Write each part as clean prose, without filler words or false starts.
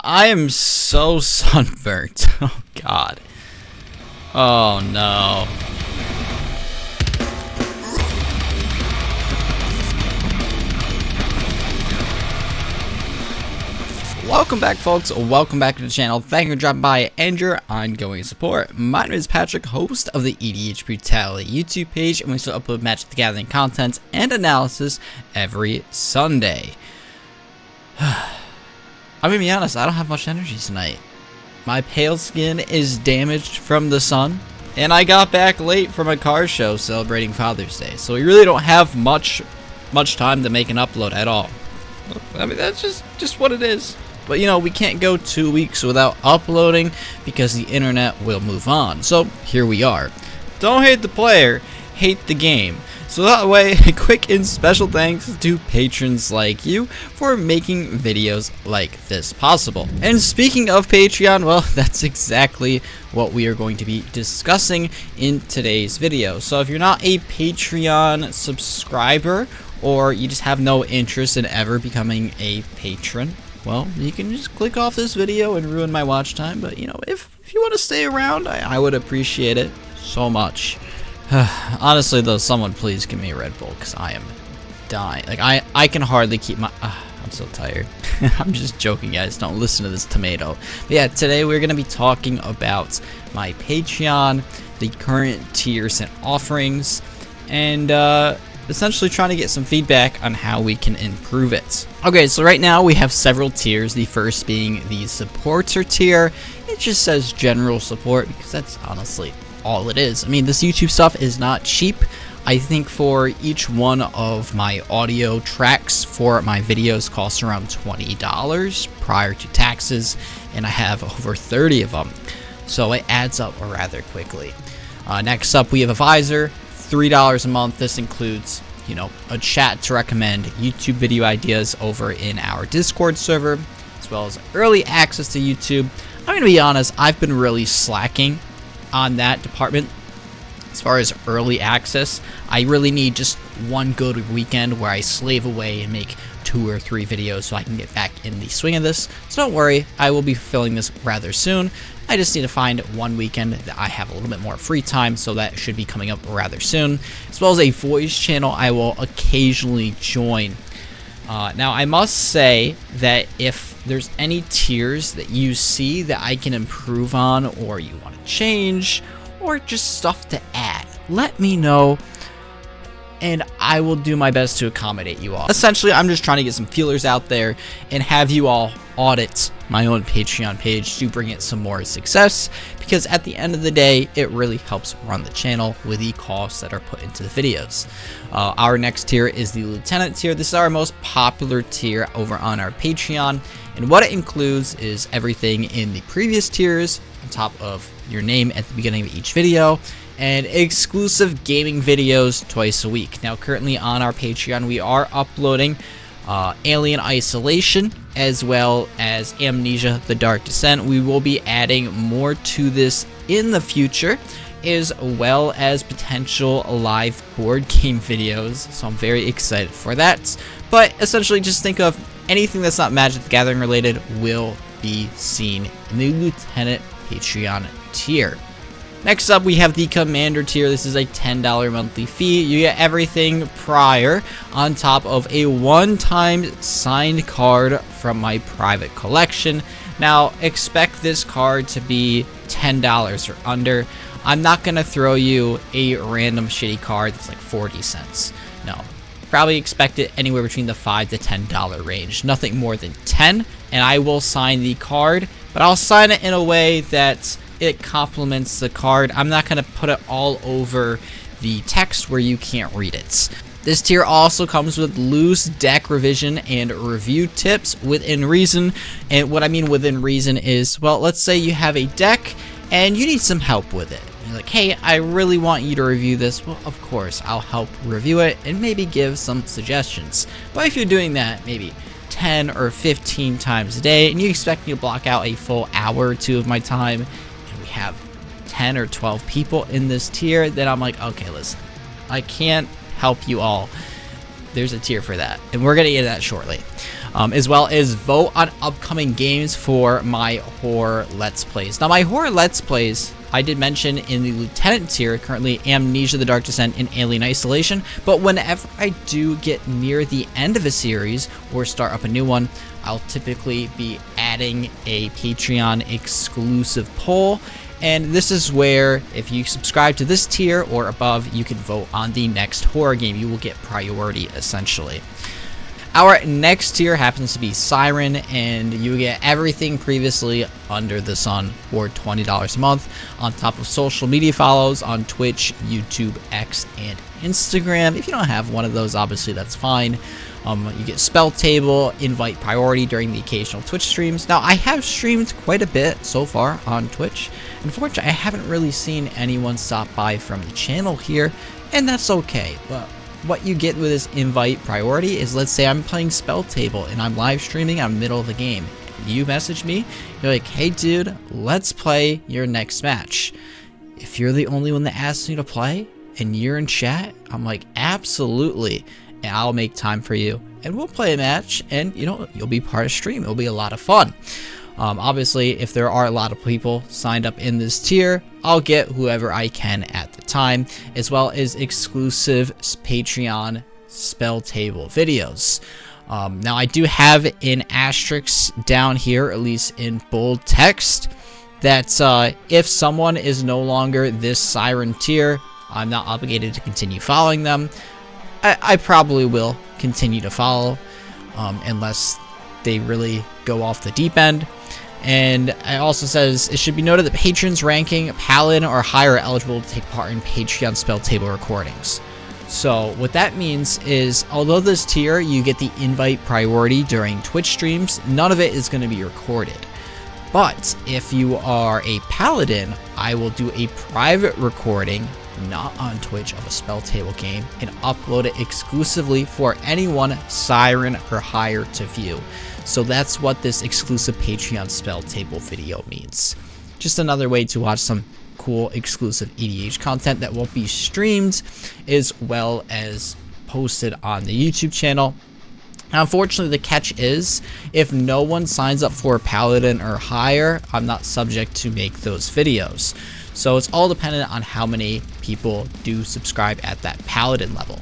I am so sunburnt. Oh god. Oh no. Welcome back, folks. Welcome back to the channel. Thank you for dropping by and your ongoing support. My name is Patrick, host of the AUDIT Brutality YouTube page, and we still upload Magic the Gathering content and analysis every Sunday. I'm gonna be honest, I don't have much energy tonight. My pale skin is damaged from the sun, and I got back late from a car show celebrating Father's Day, so we really don't have much time to make an upload at all. I mean, that's just what it is. But you know, we can't go 2 weeks without uploading because the internet will move on. So here we are. Don't hate the player, hate the game. So that way, a quick and special thanks to patrons like you for making videos like this possible. And speaking of Patreon, well, that's exactly what we are going to be discussing in today's video. So if you're not a Patreon subscriber, or you just have no interest in ever becoming a patron, well, you can just click off this video and ruin my watch time. But you know, if you want to stay around, I would appreciate it so much. Honestly though, someone please give me a Red Bull, because I am dying. Like I can hardly keep my I'm so tired. I'm just joking, guys, don't listen to this tomato. But yeah, today we're gonna be talking about my Patreon, the current tiers and offerings, and essentially trying to get some feedback on how we can improve it. Okay, so right now we have several tiers, the first being the supporter tier. It just says general support because that's honestly all it is. I mean, this YouTube stuff is not cheap. I think for each one of my audio tracks for my videos costs around $20 prior to taxes, and I have over 30 of them, so it adds up rather quickly. Next up, we have a visor, $3 a month. This includes, you know, a chat to recommend YouTube video ideas over in our Discord server, as well as early access to YouTube. I'm gonna be honest, I've been really slacking on that department. As far as early access, I really need just one good weekend where I slave away and make 2 or 3 videos so I can get back in the swing of this. So don't worry, I will be fulfilling this rather soon. I just need to find one weekend that I have a little bit more free time, so that should be coming up rather soon. As well as a voice channel I will occasionally join. Now, I must say that if there's any tiers that you see that I can improve on, or you want to change, or just stuff to add, let me know, and I will do my best to accommodate you all. Essentially, I'm just trying to get some feelers out there and have you all audit my own Patreon page to bring it some more success, because at the end of the day, it really helps run the channel with the costs that are put into the videos. Our next tier is the Lieutenant tier. This is our most popular tier over on our Patreon, and what it includes is everything in the previous tiers on top of your name at the beginning of each video, and exclusive gaming videos twice a week. Now, currently on our Patreon, we are uploading Alien Isolation, as well as Amnesia: The Dark Descent. We will be adding more to this in the future, as well as potential live board game videos, so I'm very excited for that. But essentially, just think of anything that's not Magic the Gathering related will be seen in the Lieutenant Patreon tier. Next up, we have the Commander tier. This is a $10 monthly fee. You get everything prior on top of a one-time signed card from my private collection. Now, expect this card to be $10 or under. I'm not going to throw you a random shitty card that's like 40 cents. No. Probably expect it anywhere between the $5 to $10 range. Nothing more than 10, and I will sign the card, but I'll sign it in a way that it complements the card. I'm not going to put it all over the text where you can't read it. This tier also comes with loose deck revision and review tips within reason. And what I mean within reason is, well, let's say you have a deck and you need some help with it. You're like, hey, I really want you to review this. Well, of course, I'll help review it and maybe give some suggestions. But if you're doing that maybe 10 or 15 times a day and you expect me to block out a full hour or 2 of my time, have 10 or 12 people in this tier, then I'm like, okay, listen, I can't help you all. There's a tier for that, and we're gonna get to that shortly. as well as vote on upcoming games for my horror Let's Plays. Now, my horror Let's Plays, I did mention in the Lieutenant tier, currently Amnesia, The Dark Descent, and Alien Isolation, but whenever I do get near the end of a series or start up a new one, I'll typically be adding a Patreon exclusive poll. And this is where, if you subscribe to this tier or above, you can vote on the next horror game. You will get priority, essentially. Our next tier happens to be Siren, and you get everything previously under the sun for $20 a month, on top of social media follows on Twitch, YouTube, X, and Instagram. If you don't have one of those, obviously that's fine. You get spell table, invite priority during the occasional Twitch streams. Now, I have streamed quite a bit so far on Twitch. Unfortunately, I haven't really seen anyone stop by from the channel here, and that's okay. But what you get with this invite priority is, let's say I'm playing spell table and I'm live streaming, I'm middle of the game. You message me, you're like, hey dude, let's play your next match. If you're the only one that asks me to play and you're in chat, I'm like, absolutely. And I'll make time for you and we'll play a match, and you know, you'll be part of stream. It'll be a lot of fun. Obviously, if there are a lot of people signed up in this tier, I'll get whoever I can at the time, as well as exclusive Patreon spell table videos. Now, I do have an asterisk down here, at least in bold text, that if someone is no longer this Siren tier, I'm not obligated to continue following them. I probably will continue to follow, unless they really go off the deep end. And it also says, it should be noted that patrons ranking Paladin or higher are eligible to take part in Patreon spell table recordings. So what that means is, although this tier you get the invite priority during Twitch streams, none of it is going to be recorded. But if you are a Paladin, I will do a private recording, not on Twitch, of a spell table game and upload it exclusively for anyone Siren or higher to view. So that's what this exclusive Patreon spell table video means. Just another way to watch some cool exclusive EDH content that won't be streamed, as well as posted on the YouTube channel. Now, unfortunately, the catch is, if no one signs up for Paladin or higher, I'm not subject to make those videos. So it's all dependent on how many people do subscribe at that Paladin level.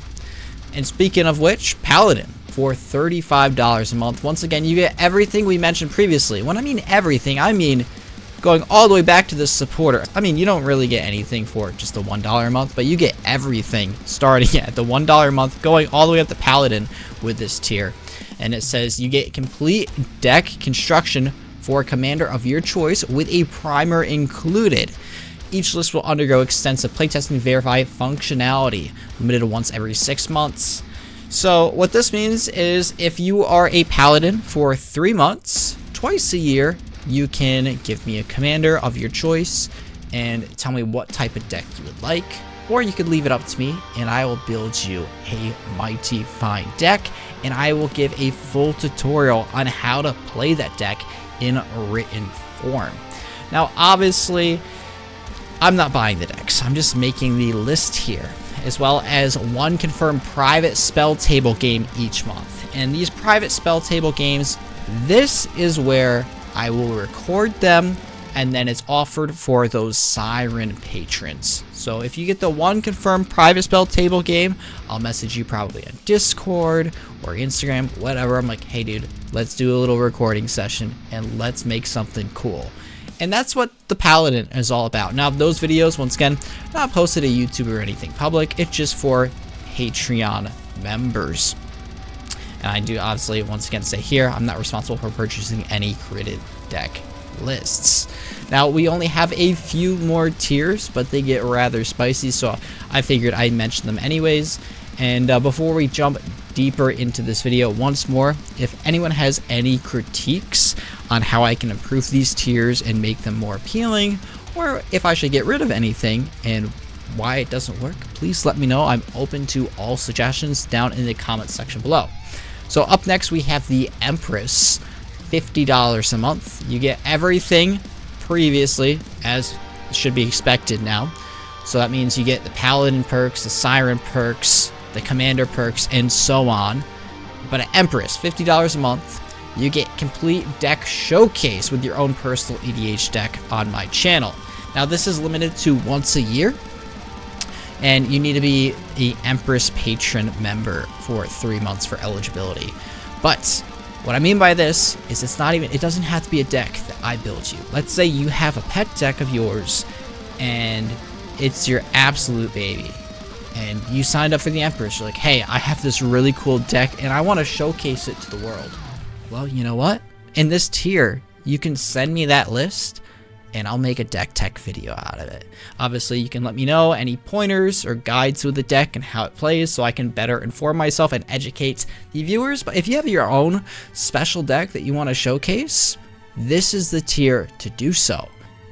And speaking of which, Paladin, for $35 a month, once again, you get everything we mentioned previously. When I mean everything, I mean going all the way back to the supporter. I mean, you don't really get anything for just the $1 a month, but you get everything starting at the $1 a month, going all the way up to Paladin with this tier. And it says you get complete deck construction for a commander of your choice with a primer included. Each list will undergo extensive playtesting to verify functionality, limited to once every 6 months. So what this means is, if you are a Paladin for 3 months, twice a year, you can give me a commander of your choice and tell me what type of deck you would like, or you could leave it up to me and I will build you a mighty fine deck, and I will give a full tutorial on how to play that deck in written form. Now, obviously, I'm not buying the decks. I'm just making the list here, as well as one confirmed private spell table game each month. And these private spell table games, this is where I will record them, and then it's offered for those Siren patrons. So if you get the one confirmed private spell table game, I'll message you probably on Discord or Instagram, whatever. I'm like, hey dude, let's do a little recording session and let's make something cool. And that's what the Paladin is all about. Now, those videos, once again, not posted to YouTube or anything public. It's just for Patreon members. And I do obviously, once again, say here, I'm not responsible for purchasing any created deck lists. Now, we only have a few more tiers, but they get rather spicy, so I figured I'd mention them anyways. And before we jump deeper into this video, once more, if anyone has any critiques on how I can improve these tiers and make them more appealing, or if I should get rid of anything and why it doesn't work, please let me know. I'm open to all suggestions down in the comment section below. So up next, we have the Empress, $50 a month. You get everything previously, as should be expected now. So that means you get the Paladin perks, the Siren perks, the Commander perks, and so on. But at Empress, $50 a month, you get complete deck showcase with your own personal EDH deck on my channel. Now this is limited to once a year, and you need to be an Empress patron member for 3 months for eligibility. But what I mean by this is it doesn't have to be a deck that I build you. Let's say you have a pet deck of yours and it's your absolute baby, and you signed up for the Empress. You're like, hey, I have this really cool deck and I want to showcase it to the world. Well, you know what? In this tier, you can send me that list and I'll make a deck tech video out of it. Obviously, you can let me know any pointers or guides with the deck and how it plays so I can better inform myself and educate the viewers. But if you have your own special deck that you want to showcase, this is the tier to do so.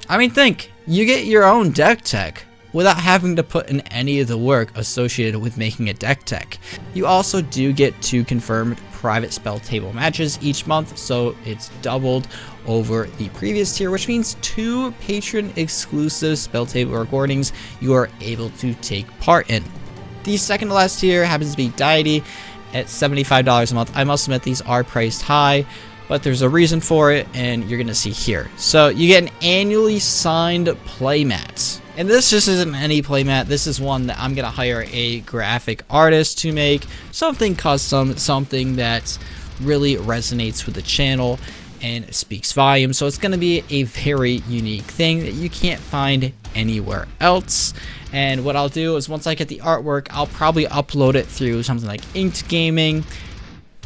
I mean, think, you get your own deck tech without having to put in any of the work associated with making a deck tech. You also do get 2 confirmed private spell table matches each month, so it's doubled over the previous tier, which means 2 patron exclusive spell table recordings you are able to take part in. The second to last tier happens to be Deity at $75 a month. I must admit these are priced high, but there's a reason for it, and you're gonna see here. So you get an annually signed playmat. And this just isn't any playmat. This is one that I'm gonna hire a graphic artist to make, something custom, something that really resonates with the channel and speaks volume. So it's gonna be a very unique thing that you can't find anywhere else. And what I'll do is once I get the artwork, I'll probably upload it through something like Inked Gaming,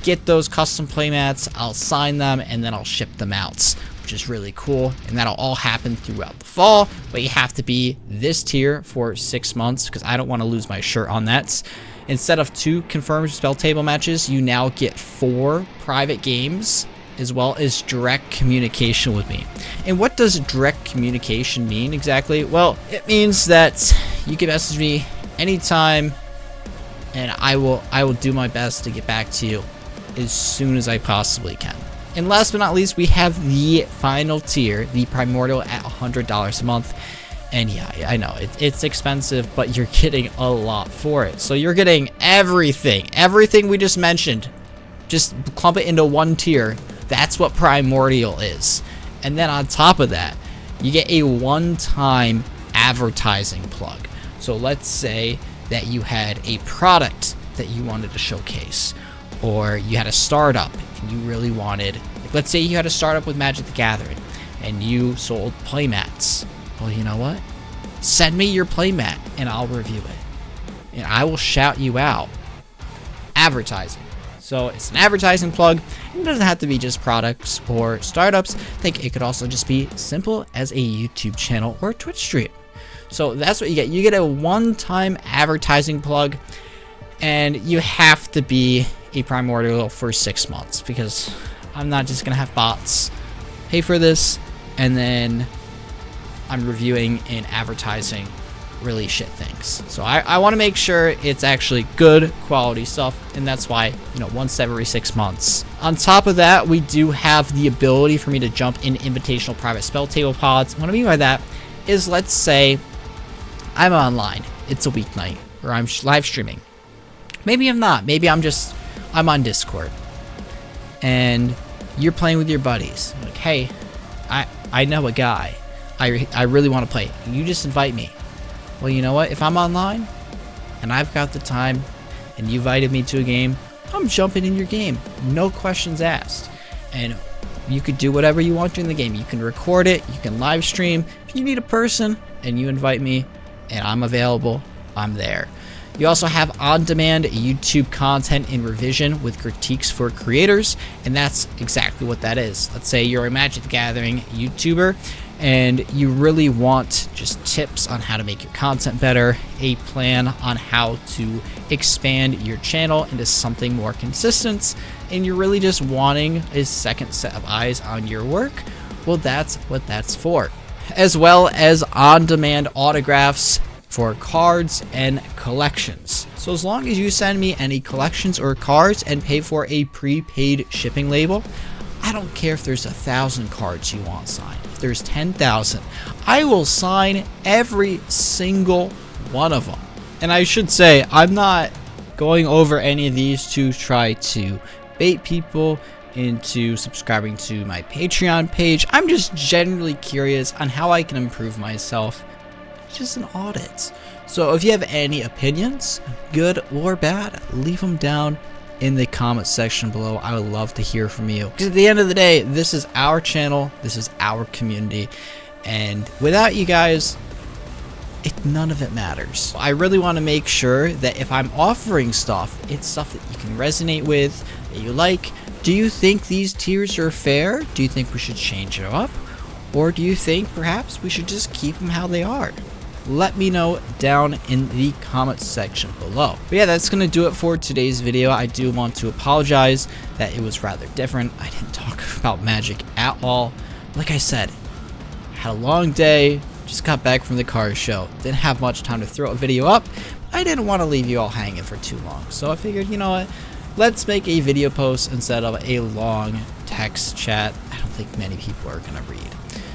get those custom playmats, I'll sign them, and then I'll ship them out, which is really cool. And that'll all happen throughout the fall, but you have to be this tier for 6 months because I don't want to lose my shirt on that. Instead of 2 confirmed spell table matches, you now get 4 private games as well as direct communication with me. And what does direct communication mean exactly? Well, it means that you can message me anytime and I will do my best to get back to you as soon as I possibly can. And last but not least, we have the final tier, the Primordial at $100 a month. And yeah, I know it's expensive, but you're getting a lot for it. So you're getting everything we just mentioned. Just clump it into one tier. That's what Primordial is. And then on top of that, you get a one-time advertising plug. So let's say that you had a product that you wanted to showcase, or you had a startup and you really wanted, let's say you had a startup with Magic the Gathering and you sold playmats. Well, you know what? Send me your playmat and I'll review it. And I will shout you out. Advertising. So it's an advertising plug. It doesn't have to be just products or startups. I think it could also just be simple as a YouTube channel or a Twitch stream. So that's what you get. You get a one-time advertising plug, and you have to be a Primordial for 6 months because I'm not just gonna have bots pay for this and then I'm reviewing and advertising really shit things. So I want to make sure it's actually good quality stuff, and that's why, you know, once every 6 months. On top of that, we do have the ability for me to jump in invitational private spell table pods. What I mean by that is, let's say I'm online, it's a weeknight, or I'm live streaming. Maybe I'm not, maybe I'm on Discord and you're playing with your buddies. Like, hey, I know a guy, I really want to play. You just invite me. Well, you know what? If I'm online and I've got the time and you invited me to a game, I'm jumping in your game. No questions asked. And you could do whatever you want during the game. You can record it. You can live stream. If you need a person and you invite me and I'm available, I'm there. You also have on-demand YouTube content in revision with critiques for creators, and that's exactly what that is. Let's say you're a Magic the Gathering YouTuber and you really want just tips on how to make your content better, a plan on how to expand your channel into something more consistent, and you're really just wanting a second set of eyes on your work. Well, that's what that's for. As well as on-demand autographs for cards and collections. So as long as you send me any collections or cards and pay for a prepaid shipping label, I don't care if there's 1,000 cards you want signed. If there's 10,000, I will sign every single one of them. And I should say, I'm not going over any of these to try to bait people into subscribing to my Patreon page. I'm just genuinely curious on how I can improve myself. It's just an audit. So if you have any opinions, good or bad, leave them down in the comment section below. I would love to hear from you, because at the end of the day, this is our channel, this is our community, and without you guys, none of it matters. I really want to make sure that if I'm offering stuff, it's stuff that you can resonate with, that you like. Do you think these tiers are fair? Do you think we should change it up? Or do you think perhaps we should just keep them how they are? Let me know down in the comments section below. But yeah, that's gonna do it for today's video. I do want to apologize that it was rather different. I didn't talk about magic at all. Like I said, had a long day, just got back from the car show. Didn't have much time to throw a video up. I didn't want to leave you all hanging for too long. So I figured, you know what? Let's make a video post instead of a long text chat. I don't think many people are gonna read.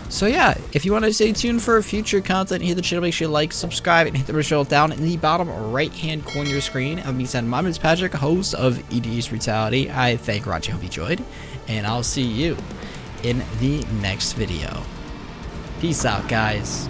So yeah, if you want to stay tuned for future content, hit the channel, make sure you like, subscribe, and hit the bell down in the bottom right hand corner of your screen. And me said, my name is Patrick, host of AUDIT Brutality. I thank Roger, hope you enjoyed, and I'll see you in the next video. Peace out, guys.